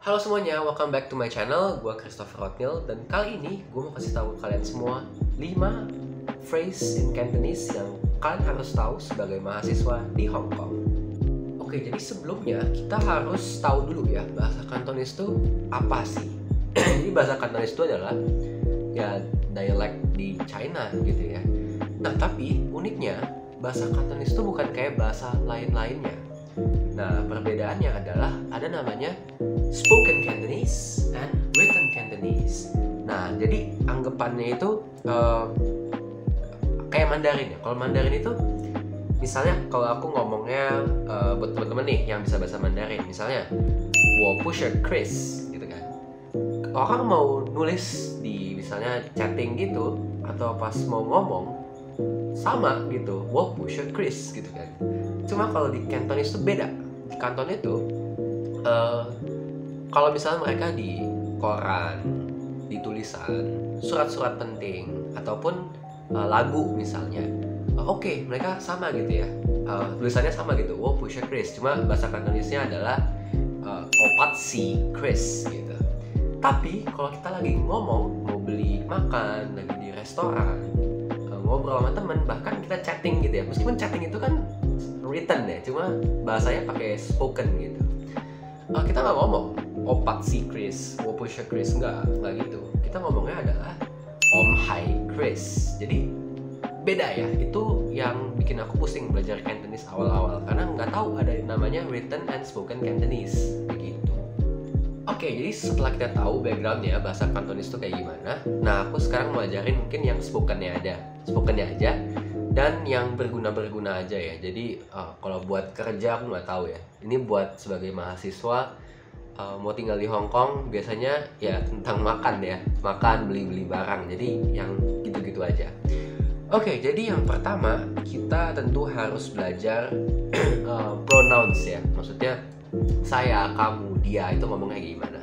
Halo semuanya, welcome back to my channel. Gue Christopher Rotnil dan kali ini gue mau kasih tahu kalian semua 5 phrase in Cantonese yang kalian harus tahu sebagai mahasiswa di Hong Kong. Oke, jadi sebelumnya kita harus tahu dulu ya bahasa Cantonese itu apa sih? Jadi bahasa Cantonese itu adalah ya dialek di China gitu ya. Nah, tapi uniknya bahasa Cantonese itu bukan kayak bahasa lain-lainnya. Nah, perbedaannya adalah ada namanya spoken Cantonese and written Cantonese. Nah, jadi anggapannya itu kayak Mandarin ya. Kalau Mandarin itu, misalnya kalau aku ngomongnya buat teman-teman nih yang bisa bahasa Mandarin, misalnya, 我不是Chris, gitu kan. Orang mau nulis di misalnya chatting gitu atau pas mau ngomong sama gitu, 我不是Chris, gitu kan. Cuma kalau di Cantonese itu beda. Di Canton itu kalau misalnya mereka di koran, di tulisan, surat-surat penting ataupun lagu misalnya, oke, mereka sama gitu ya, tulisannya sama gitu, 我不是Chris. Cuma bahasa Cantonese-nya adalah opat si Chris gitu. Tapi kalau kita lagi ngomong, mau beli makan, lagi di restoran, ngobrol sama temen, bahkan kita chatting gitu ya, meskipun chatting itu kan written ya, cuma bahasanya pakai spoken gitu. Kita nggak ngomong opat si Chris, 我不是Chris, nggak gitu. Kita ngomongnya adalah Om Hai Chris. Jadi beda ya, itu yang bikin aku pusing belajar Cantonese awal-awal karena nggak tahu ada namanya written and spoken Cantonese begitu. Oke, jadi setelah kita tahu backgroundnya bahasa Cantonese itu kayak gimana, nah aku sekarang mau ajarin mungkin yang spokennya aja dan yang berguna aja ya. Jadi kalau buat kerja aku nggak tahu ya. Ini buat sebagai mahasiswa mau tinggal di Hong Kong, biasanya ya tentang makan ya, makan, beli barang. Jadi yang gitu-gitu aja. Oke, jadi yang pertama kita tentu harus belajar pronouns ya. Maksudnya saya, kamu, dia itu ngomongnya gimana.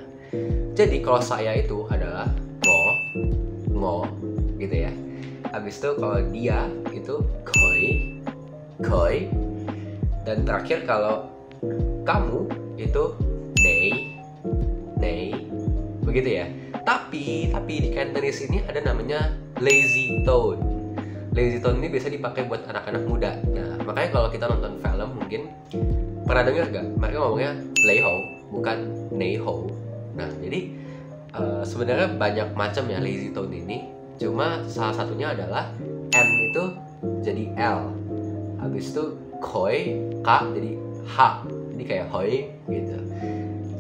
Jadi kalau saya itu adalah ngo gitu ya. Habis itu kalau dia itu koi, dan terakhir kalau kamu itu nei, begitu ya. Tapi di Cantonese ini ada namanya lazy tone. Lazy tone ini biasa dipakai buat anak-anak muda. Nah, makanya kalau kita nonton film mungkin pernah dengar gak? Mereka ngomongnya lei ho, bukan nei ho. Nah, jadi sebenarnya banyak macam ya lazy tone ini. Cuma salah satunya adalah M itu jadi L, habis itu koi, K jadi H, jadi kayak hoi gitu.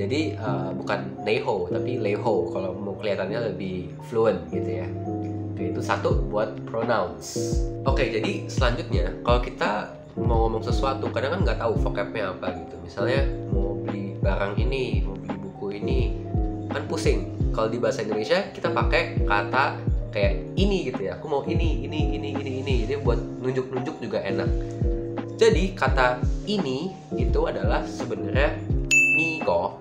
Jadi bukan neho tapi leho kalau mau kelihatannya lebih fluent gitu ya. Oke, itu satu buat pronouns. Oke, jadi selanjutnya kalau kita mau ngomong sesuatu kadang kan nggak tahu vocabnya apa gitu. Misalnya mau beli barang ini, mau beli buku ini, kan pusing. Kalau di bahasa Indonesia kita pakai kata kayak ini gitu ya, aku mau ini, jadi buat nunjuk juga enak. Jadi kata ini itu adalah sebenarnya nigo.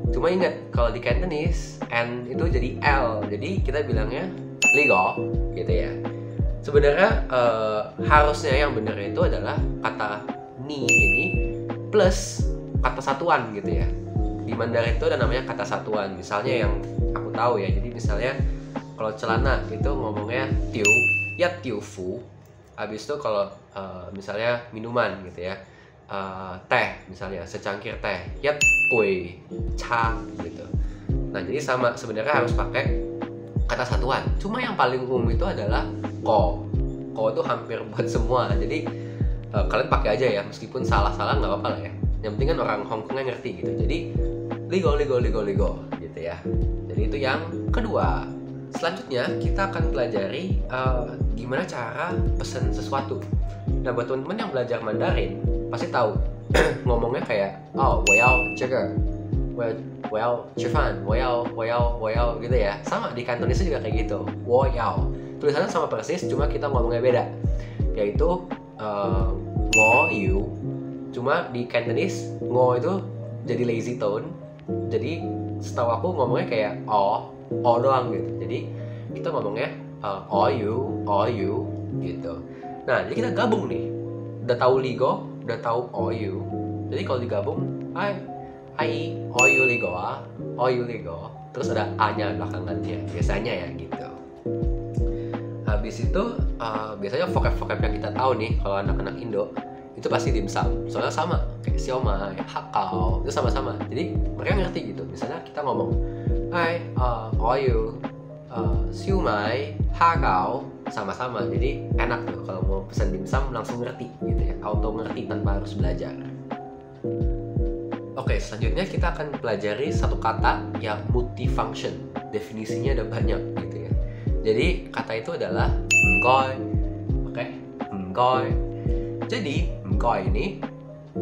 Cuma ingat kalau di Cantonese N itu jadi L, jadi kita bilangnya ligo gitu ya. Sebenarnya harusnya yang benar itu adalah kata ni ini plus kata satuan gitu ya. Di Mandarin itu ada namanya kata satuan. Misalnya yang aku tahu ya, jadi misalnya kalau celana itu ngomongnya tiu, ya tiu fu. Habis itu kalau misalnya minuman gitu ya, teh misalnya secangkir teh, ya kue cha gitu. Nah, jadi sama sebenarnya harus pakai kata satuan. Cuma yang paling umum itu adalah ko. Ko itu hampir buat semua. Jadi kalian pakai aja ya, meskipun salah-salah nggak apa-apa lah ya. Yang penting kan orang Hong Kongnya ngerti gitu. Jadi ligo gitu ya. Jadi itu yang kedua. Selanjutnya kita akan pelajari gimana cara pesen sesuatu. Nah, buat teman-teman yang belajar Mandarin pasti tahu ngomongnya kayak我要这个我要吃饭我要gitu ya. Sama di Cantonese juga kayak gitu, 我要. Tulisannya sama persis, cuma kita ngomongnya beda, yaitu ngo you. Cuma di Cantonese ngo itu jadi lazy tone. Jadi setahu aku ngomongnya kayak o doang gitu. Jadi kita ngomongnya you gitu. Nah, jadi kita gabung nih. Udah tahu ligo, udah tahu you. Jadi kalau digabung, ai oyuligo, terus ada a-nya belakangannya biasanya ya gitu. Habis itu biasanya vocab-vocab yang kita tahu nih kalau anak-anak Indo itu pasti dimsum, soalnya sama kayak siomay, hakau itu sama-sama, jadi mereka ngerti gitu. Misalnya kita ngomong hai oyu siomay hakau sama-sama, jadi enak tuh kalau mau pesan dimsum langsung ngerti gitu ya, auto ngerti tanpa harus belajar. Oke, selanjutnya kita akan pelajari satu kata yang multifunction, definisinya ada banyak gitu ya. Jadi kata itu adalah mgoy. Oke, mgoy. Jadi mgoy ini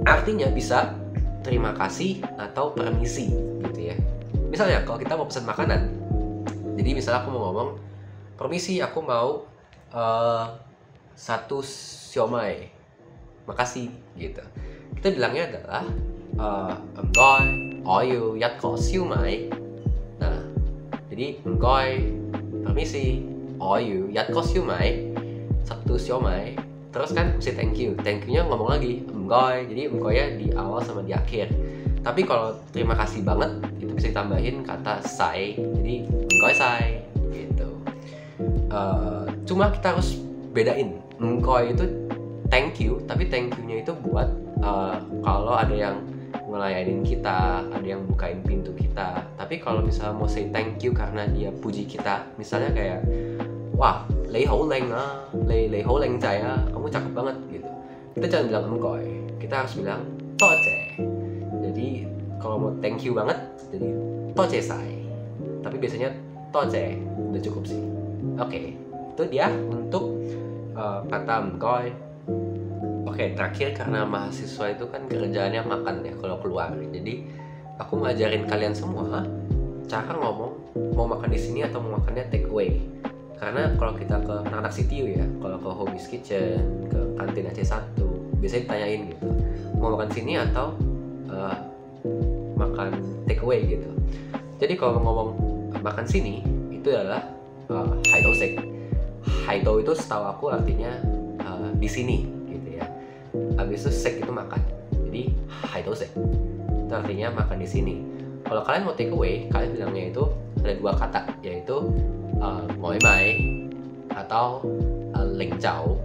artinya bisa terima kasih atau permisi gitu ya. Misalnya kalau kita mau pesan makanan, jadi misalnya aku mau ngomong permisi, aku mau 1 siomay, makasih gitu. Kita bilangnya adalah mgoy oyu yatko siomay. Nah, jadi mgoy permisi, oyu yatko siomay, 1 siomay. Terus kan mesti thank you-nya ngomong lagi mgoy, jadi mgoy-nya di awal sama di akhir. Tapi kalau terima kasih banget itu bisa ditambahin kata sai, jadi mgoy sai gitu. Cuma kita harus bedain, mgoy itu thank you, tapi thank you-nya itu buat kalau ada yang ngelayanin kita, ada yang bukain pintu kita. Tapi kalau misalnya mau say thank you karena dia puji kita, misalnya kayak wah, lei hou leng cai kamu cakep banget gitu. Kita jangan bilang mgoy, kita harus bilang toce. Jadi kalau mau thank you banget, jadi toce sai. Tapi biasanya toce udah cukup sih. Oke, itu dia untuk kata mgoy. Oke, terakhir karena mahasiswa itu kan kerjaannya makan ya kalau keluar. Jadi aku ngajarin kalian semua cara ngomong mau makan di sini atau mau makannya take away. Karena kalau kita ke anak-anak CTU ya, kalau ke Hobby's Kitchen, ke kantin AC1, biasanya ditanyain gitu, mau makan sini atau makan take away gitu. Jadi kalau ngomong makan sini itu adalah haidosek. Haido itu setahu aku artinya di sini gitu ya. Habis itu sek itu makan. Jadi haidosek itu artinya makan di sini. Kalau kalian mau take away, kalian bilangnya itu ada 2 kata, yaitu ngoi mai atau lingcau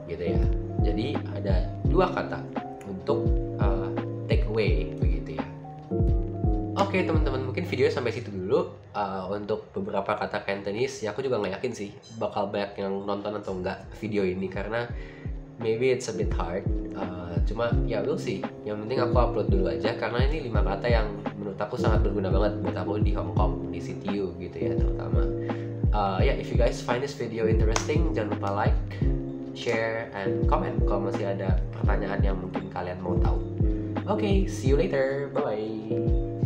gitu ya. Jadi ada 2 kata untuk take away begitu ya. Oke teman-teman, mungkin videonya sampai situ dulu. Untuk beberapa kata Cantonese ya aku juga nggak yakin sih bakal banyak yang nonton atau enggak video ini, karena maybe it's a bit hard. Cuma ya we'll see. Yang penting aku upload dulu aja, karena ini 5 kata yang menurut aku sangat berguna banget buat aku di Hong Kong, di CTU gitu ya terutama. If you guys find this video interesting, jangan lupa like, share, and comment kalau masih ada pertanyaan yang mungkin kalian mau tahu. Okay, see you later. Bye bye.